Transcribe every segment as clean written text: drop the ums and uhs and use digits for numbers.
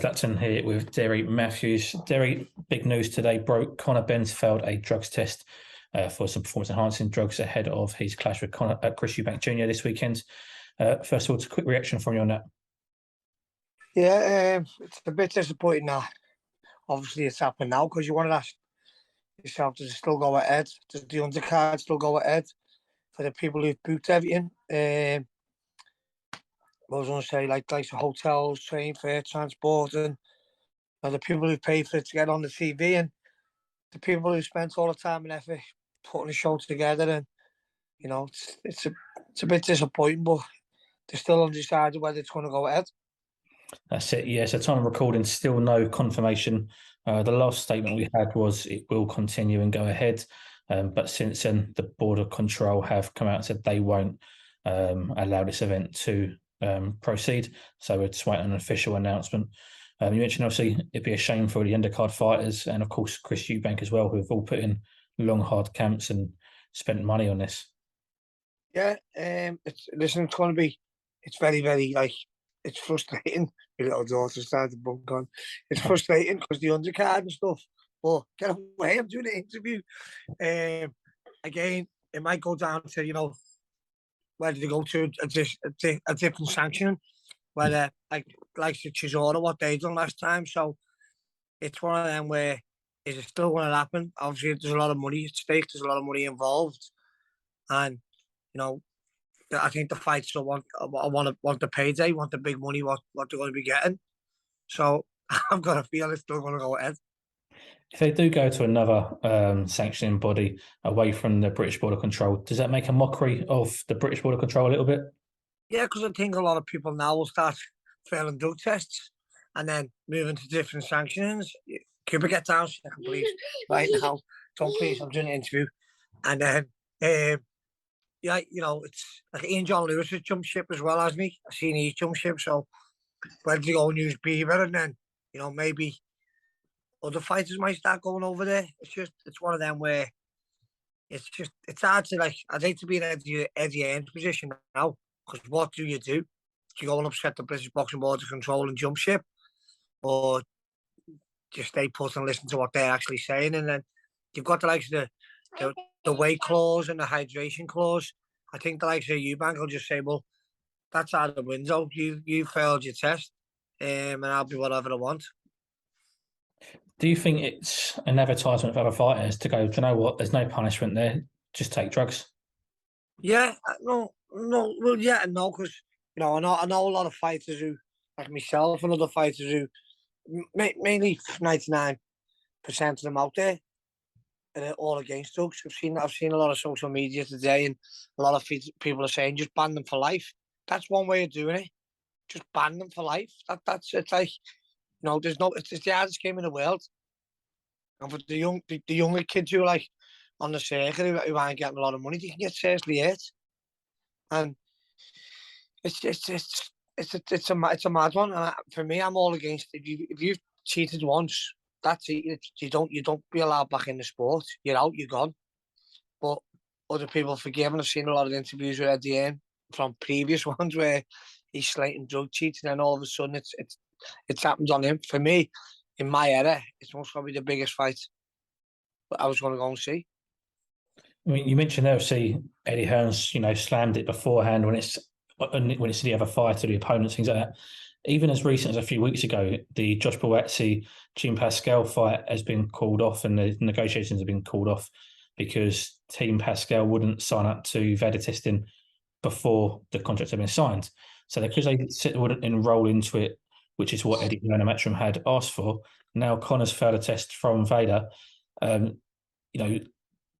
Lapton here with Derry Mathews. Derry, big news today broke. Conor Benn's failed a drugs test for some performance-enhancing drugs ahead of his clash with Chris Eubank Jr. this weekend. First of all, it's a quick reaction from you on that. Yeah, it's a bit disappointing that obviously it's happened now, because you want to ask yourself, does it still go ahead? Does the undercard still go ahead for the people who've booked everything? I was going to say, like the hotels, train fare, transport, and the people who pay for it to get on the TV, and the people who spent all the time and effort putting a show together. And it's a bit disappointing, but they're still undecided whether it's going to go ahead. That's it. Yes, at time of recording, still no confirmation. The last statement we had was it will continue and go ahead. But since then, the Board of Control have come out and said they won't allow this event to proceed. So we're just waiting on an official announcement. You mentioned obviously it'd be a shame for the undercard fighters and of course Chris Eubank as well, who have all put in long, hard camps and spent money on this. Yeah, it's going to be. It's very, very it's frustrating. My little daughter started to bunk on. It's frustrating because the undercard and stuff. But get away! I'm doing an interview. Again, it might go down to whether they go to a different sanction, whether like the Chisora, what they done last time. So it's one of them where is it still going to happen? Obviously, there's a lot of money at stake. There's a lot of money involved, and I think the fights will want the payday, want the big money, what they're going to be getting. So I've got a feel it's still going to go ahead. If they do go to another sanctioning body away from the British Board of Control, does that make a mockery of the British Board of Control a little bit? Yeah, because I think a lot of people now will start failing drug tests and then moving to different sanctions. Cooper, get down, second, please. Right now, don't please. I'm doing an interview, and then it's like Ian John Lewis has jumped ship as well, hasn't he? I've seen he's jumped ship, so whether they go and use Beaver, and then maybe other fighters might start going over there. It's one of them where it's hard to I'd hate to be in Eddie Hearn's position now, because what do? Do you go and upset the British Boxing Board of Control and jump ship, or just stay put and listen to what they're actually saying? And then you've got the likes of the weight clause and the hydration clause. I think the likes of Eubank will just say, well, that's out of the window. You failed your test, and I'll be whatever I want. Do you think it's an advertisement for other fighters to go, do you know what, there's no punishment there, just take drugs? Yeah, no, well, yeah and no, because, I know a lot of fighters who, like myself and other fighters who, mainly 99% of them out there, are all against drugs. I've seen a lot of social media today, and a lot of people are saying just ban them for life. That's one way of doing it. Just ban them for life. It's like, it's the hardest game in the world. And for the younger kids who are on the circuit who aren't getting a lot of money, they can get seriously hurt. And it's a mad one. And for me, I'm all against it. If you've cheated once, that's it. You don't be allowed back in the sport. You're out. You're gone. But other people forgive. And I've seen a lot of interviews with Eddie Hearn from previous ones where he's slating drug cheating, and all of a sudden it's happened on him. For me, in my era, it's most probably the biggest fight I was going to go and see. I mean, you mentioned there, see Eddie Hearn's, slammed it beforehand when it's the other fighter, the opponents, things like that. Even as recent as a few weeks ago, the Josh Buatsi Jean Pascal fight has been called off, and the negotiations have been called off because Team Pascal wouldn't sign up to VADA testing before the contracts had been signed. So because they wouldn't enroll into it, which is what Eddie Hearn and Matchroom had asked for, now Conor's failed a test from VADA.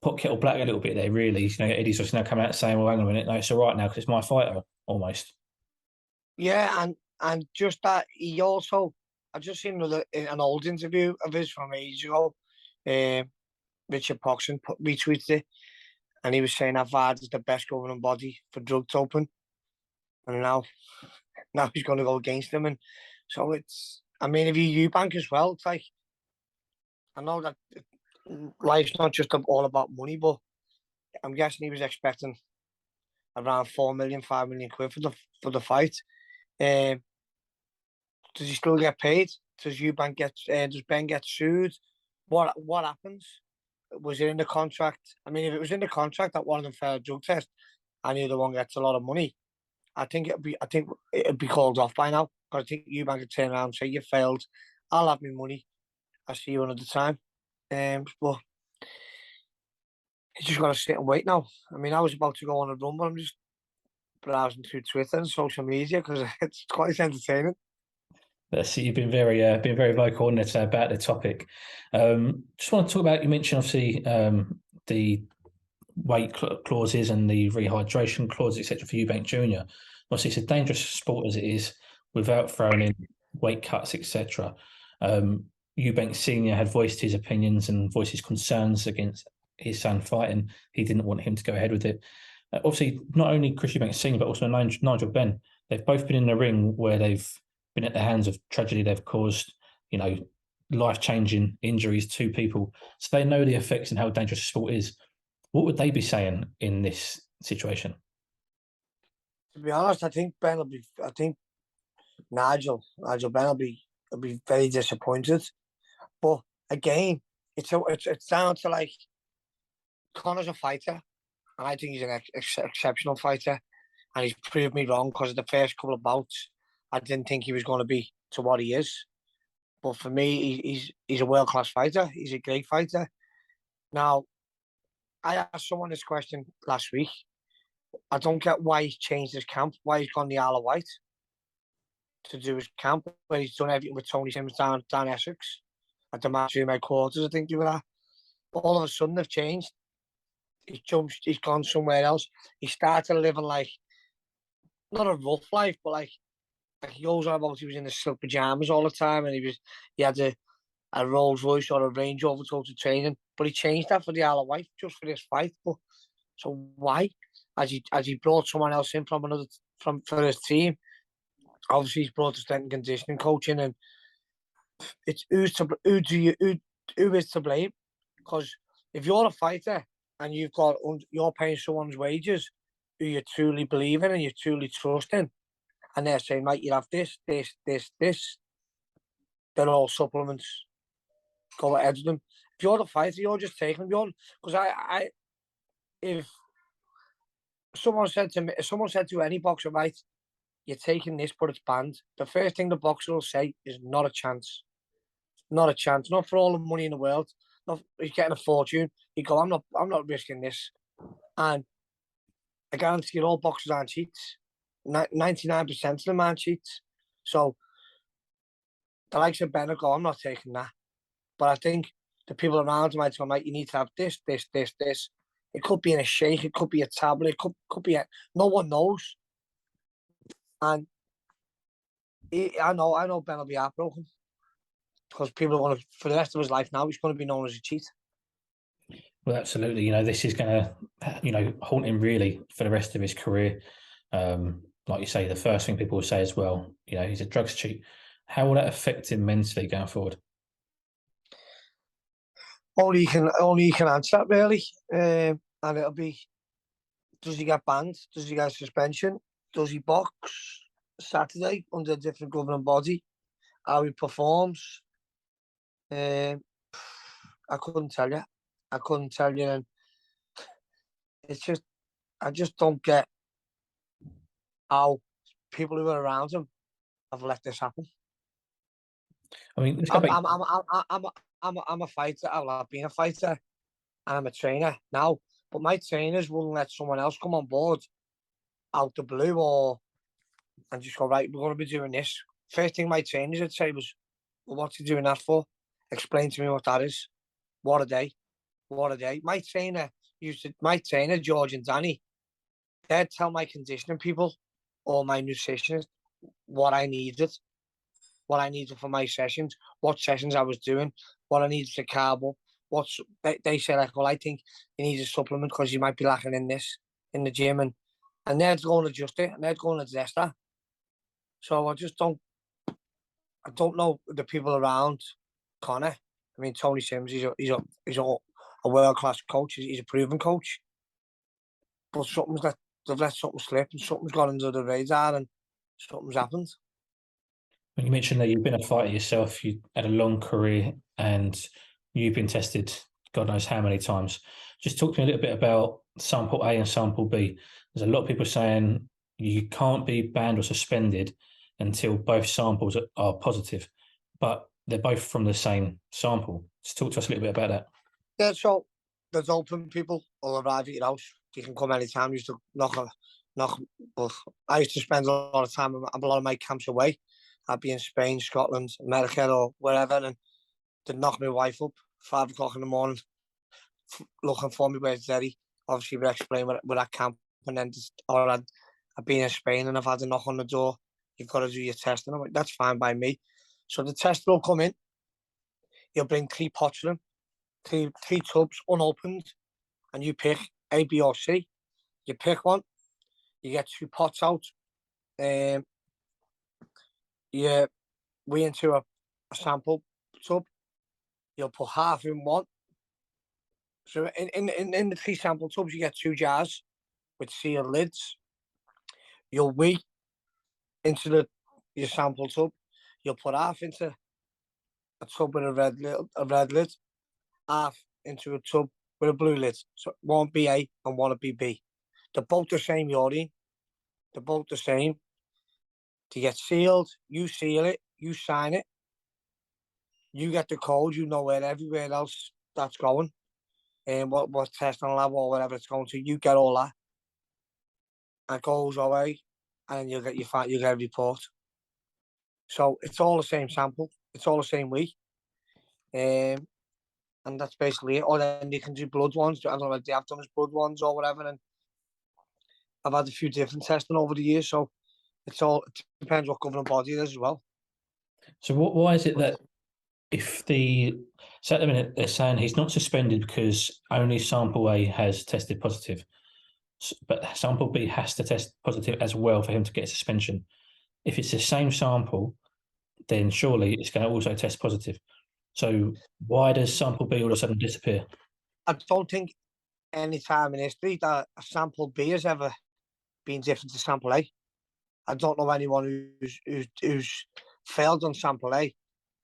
Put kettle black a little bit there, really. Eddie's just now come out saying, well, hang on a minute, no, it's all right now because it's my fighter, almost. Yeah, and just that, he also, I just seen an old interview of his from ages ago. Richard Poxon retweeted it, and he was saying that VAD is the best governing body for drug doping. And now he's going to go against him. And so if you Eubank as well, it's like, I know that life's not just all about money, but I'm guessing he was expecting around 4 million, 5 million quid for the fight. Does he still get paid? does Eubank does Ben get sued? What happens? Was it in the contract? I mean, if it was in the contract that one of them failed a drug test and the other one gets a lot of money, I think it'd be called off by now. Because I think Eubank could turn around and say, "You failed. I'll have my money. I'll see you another time." But you just got to sit and wait now. I mean, I was about to go on a run, but I'm just browsing through Twitter and social media because it's quite entertaining. So you've been very vocal on it about the topic. Just want to talk about, you mentioned obviously the weight clauses and the rehydration clauses, etc. for Eubank Junior. Obviously, it's a dangerous sport as it is, without throwing in weight cuts, etc. Eubank Senior had voiced his opinions and voiced his concerns against his son fighting. He didn't want him to go ahead with it. Obviously, not only Chris Eubank Senior, but also Nigel Benn. They've both been in the ring where they've been at the hands of tragedy. They've caused, life-changing injuries to people. So they know the effects and how dangerous sport is. What would they be saying in this situation? To be honest, I think Nigel Benn will be very disappointed. But again, it's down to like Conor's a fighter, and I think he's an exceptional fighter, and he's proved me wrong because of the first couple of bouts. I didn't think he was going to be to what he is. But for me, he's a world-class fighter. He's a great fighter. Now, I asked someone this question last week. I don't get why he's changed his camp, why he's gone the Isle of Wight to do his camp, where he's done everything with Tony Sims down Essex at the match in my quarters, I think you were at. But all of a sudden, they've changed. He's gone somewhere else. He started living like, not a rough life, but like he goes on about he was in the silk pajamas all the time, and he had a Rolls Royce or a Range Rover to go to training. But he changed that for the Isle of Wight just for this fight. But so why? As he brought someone else in for his team. Obviously, he's brought a strength and conditioning coaching, and it's who is to blame? Because if you're a fighter and you're paying someone's wages who you truly believe in and you truly trust in, and they're saying, "Mate, you have this, this," they're all supplements. Go ahead with them. If you're the fighter, you're just taking them. Because if someone said to any boxer, "Right, you're taking this, but it's banned," the first thing the boxer will say is, "Not a chance. Not a chance. Not for all the money in the world. Not, he's getting a fortune." He go, I'm not risking this." And I guarantee you, all boxers aren't cheats. 99% of them aren't cheats. So the likes of Ben go, "I'm not taking that." But I think the people around him might go, "Mate, you need to have this, this, this, this." It could be in a shake. It could be a tablet. It could be no one knows. And I know Ben will be heartbroken because people are going to, for the rest of his life now, he's going to be known as a cheat. Well, absolutely. This is going to, haunt him really for the rest of his career. Like you say, the first thing people will say as well, he's a drugs cheat. How will that affect him mentally going forward? Only you can answer that really, and it'll be: does he get banned? Does he get suspension? Does he box Saturday under a different governing body? How he performs? I couldn't tell you. And it's just, I just don't get how people who are around him have let this happen. I mean, I'm a fighter. I've been a fighter, and I'm a trainer now. But my trainers wouldn't let someone else come on board out the blue and just go, "Right, we're going to be doing this." First thing my trainers would say was, "Well, what's he doing that for? Explain to me what that is." What a day. My trainer, George and Danny, they'd tell my conditioning people or my nutritionist what I needed for my sessions, what sessions I was doing, what I needed to carb up. They say, like, "Well, I think you need a supplement because you might be lacking in this in the gym," and they're going to adjust it and they're going to address that. So I don't know the people around Conor. I mean, Tony Sims, he's a world-class coach. He's a proven coach. But they've let something slip and something's gone under the radar and something's happened. When you mentioned that you've been a fighter yourself, you had a long career and you've been tested God knows how many times. Just talk to me a little bit about sample A and sample B. There's a lot of people saying you can't be banned or suspended until both samples are positive, but they're both from the same sample. Just talk to us a little bit about that. Yeah, so there's open people will arrive at your house. You can come anytime. You used to knock. Well, I used to spend a lot of time, a lot of my camps away. I'd be in Spain, Scotland, America, or wherever, and they'd knock my wife up 5 o'clock in the morning, looking for me. Where's Derry? Obviously, we'd explain where I camp, and then or I'd been in Spain and I've had a knock on the door. You've got to do your test, and I'm like, that's fine by me. So the tester will come in. He'll bring 3 pots for him, three tubs unopened, and you pick A, B, or C. You pick one. You get 2 pots out. You weigh into a sample tub. You'll put half in one. So in the 3 sample tubs, you get 2 jars with sealed lids. You'll weigh into your sample tub. You'll put half into a tub with a red lid, half into a tub with a blue lid. So one be A and one be B. They're both the same urine. They're both the same. They get sealed. You seal it. You sign it. You get the code. You know where everywhere else that's going, and what testing lab or whatever it's going to. You get all that. And it goes away, and you'll get a report. So it's all the same sample. It's all the same week. And that's basically it. Or then you can do blood ones. I don't know if they have done as blood ones or whatever. And I've had a few different testing over the years. So it depends what governing body it is as well. So why is it that so at the minute they're saying he's not suspended because only sample A has tested positive, but sample B has to test positive as well for him to get a suspension. If it's the same sample, then surely it's going to also test positive. So why does sample B all of a sudden disappear? I don't think any time in history that a sample B has ever been different to sample A. I don't know anyone who's failed on sample A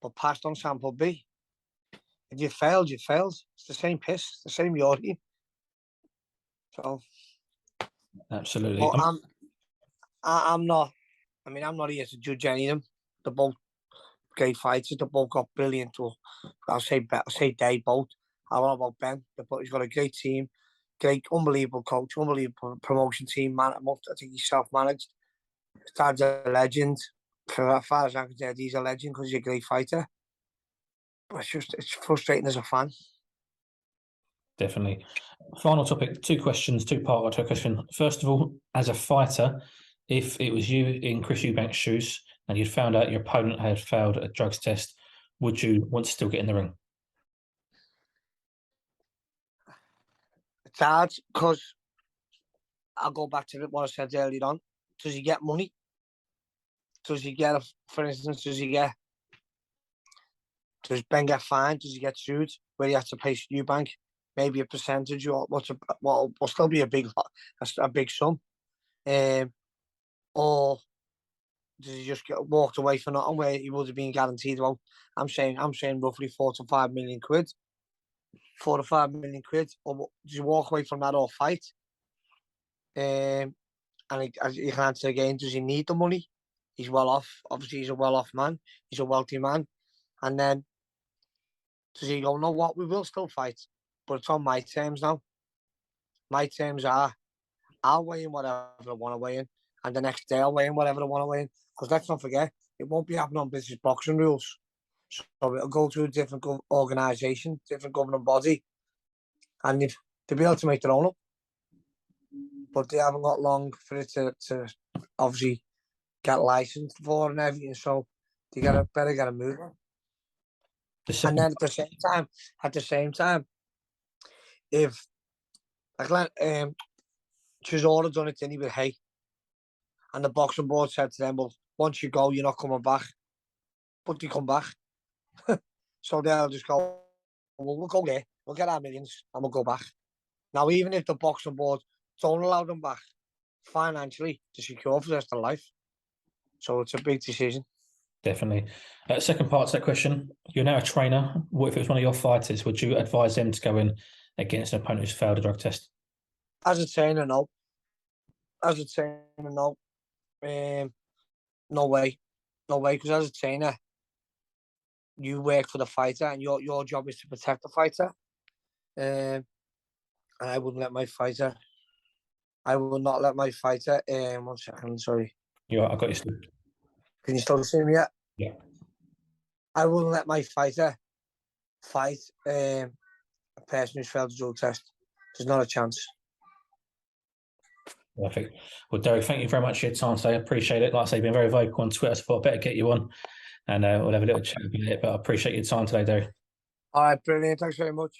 but passed on sample B. If you failed, you failed. It's the same piss, the same urine. So absolutely. I'm not. I mean, I'm not here to judge any of them. They're both great fighters. They both got brilliant. I'll say they both. I don't know about Ben. He's got a great team, great, unbelievable coach, unbelievable promotion team. Man, I think he's self-managed. His dad's a legend. For as far as I can say, he's a legend because he's a great fighter. But it's frustrating as a fan. Definitely. Final topic, 2 questions, 2-part to a question. First of all, as a fighter, if it was you in Chris Eubank's shoes and you'd found out your opponent had failed a drugs test, would you want to still get in the ring? It's hard because I'll go back to what I said earlier on. Does he get money? Does he get, for instance, does Ben get fined? Does he get sued? Where he has to pay Eubank? Maybe a percentage or will still be a big sum. Or does he just get walked away for nothing where he would have been guaranteed? Well, I'm saying roughly 4 to 5 million quid. 4 to 5 million quid. Or does he walk away from that or fight? And you can answer again, does he need the money? He's well off. Obviously, he's a well-off man. He's a wealthy man. And then does he go, no, what? We will still fight. But it's on my terms now. My terms are, I'll weigh in whatever I want to weigh in. And the next day I'll weigh in whatever I want to weigh in. Because let's not forget, it won't be happening on British boxing rules. So it'll go to a different organisation, different governing body. And they'll be able to make their own up. But they haven't got long for it to obviously get licensed for and everything. So they better get a move on. And then at the same time, if like Chisora done it anyway, hey, and the boxing board said to them, well, once you go, you're not coming back. But they come back. So they'll just go, well, we'll go there, we'll get our millions, and we'll go back. Now, even if the boxing board don't allow them back financially to secure for the rest of life, so it's a big decision. Definitely. Second part to that question, you're now a trainer. What if it was one of your fighters? Would you advise them to go in against an opponent who's failed a drug test? As a trainer, no. As a trainer, no. No way. No way, because as a trainer, you work for the fighter and your job is to protect the fighter. And I wouldn't let my fighter. I will not let my fighter. 1 second, sorry. I got you. Still. Can you still see me yet? Yeah. I wouldn't let my fighter fight a person who's failed a drug test. There's not a chance. Perfect. Well, Derek, thank you very much for your time today. I appreciate it. Like I say, you've been very vocal on Twitter, so I thought I'd better get you on and we'll have a little chat about it. But I appreciate your time today, Derek. All right, brilliant. Thanks very much.